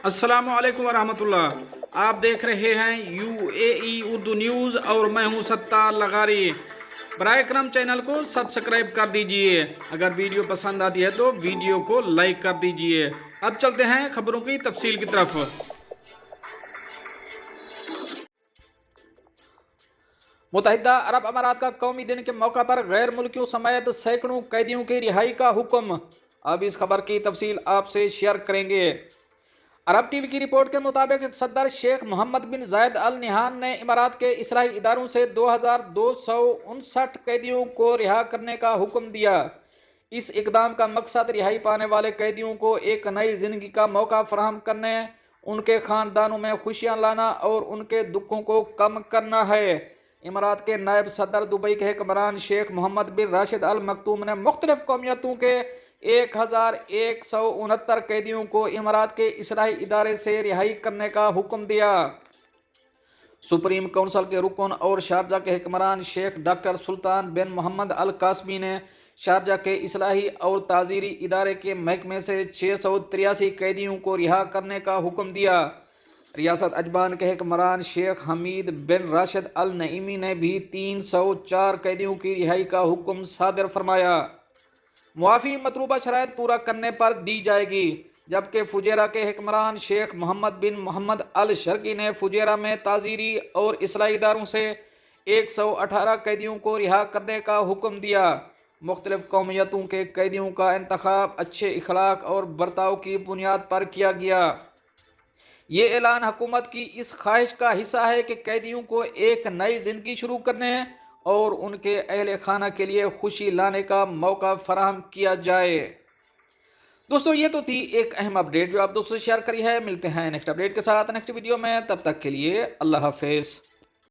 अस्सलाम वालेकुम वरहमतुल्लाह। आप देख रहे हैं UAE उर्दू न्यूज़ और मैं हूं सत्तार लगारी। बराए करम चैनल को सब्सक्राइब कर दीजिए। अगर वीडियो पसंद आती है तो वीडियो को लाइक कर दीजिए। अब चलते हैं खबरों की तफसील की तरफ। मुत्तहिदा अरब अमारात का कौमी दिन के मौका पर गैर मुल्कियों समेत सैकड़ों कैदियों की रिहाई का हुक्म। अब इस खबर की तफसील आपसे शेयर करेंगे। अरब टीवी की रिपोर्ट के मुताबिक सदर शेख मोहम्मद बिन जायद अल नहान ने इमारात के इस्लाही इदारों से 2259 कैदियों को रिहा करने का हुक्म दिया। इस इकदाम का मकसद रिहाई पाने वाले कैदियों को एक नई जिंदगी का मौका फराहम करने, उनके खानदानों में खुशियां लाना और उनके दुखों को कम करना है। इमारात के नायब सदर दुबई के हुक्मरान शेख मोहम्मद बिन राशिद अल मकतूम ने मुख्तलिफ कौमियतों के 1169 कैदियों को इमारात के इस्लाही इदारे से रिहाई करने का हुक्म दिया। सुप्रीम काउंसिल के रुकन और शारजा के हुक्मरान शेख डॉक्टर सुल्तान बिन मोहम्मद अल कासमी ने शारजा के इस्लाही और ताजीरी इदारे के महकमे से 683 कैदियों को रिहा करने का हुक्म दिया। रियासत अजमान के हुक्मरान शेख हमीद बिन राशिद अल नईमी ने भी 304 कैदियों की रिहाई का हुक्म सादिर फरमाया। मुआफ़ी मतलूबा शराइत पूरा करने पर दी जाएगी। जबकि फुजेरा के हुक्मरान शेख मोहम्मद बिन मोहम्मद अल शर्की ने फुजेरा में ताजीरी और इस्लाही इदारों से 118 कैदियों को रिहा करने का हुक्म दिया। मुख्तलिफ कौमियतों के कैदियों का इंतखाब अच्छे इखलाक और बर्ताव की बुनियाद पर किया गया। ये ऐलान हुकूमत की इस ख्वाहिश का हिस्सा है कि कैदियों को एक नई जिंदगी शुरू करने और उनके अहले खाना के लिए खुशी लाने का मौका फराहम किया जाए। दोस्तों, ये तो थी एक अहम अपडेट जो आप दोस्तों से शेयर करी है। मिलते हैं नेक्स्ट अपडेट के साथ नेक्स्ट वीडियो में। तब तक के लिए अल्लाह हाफिज़।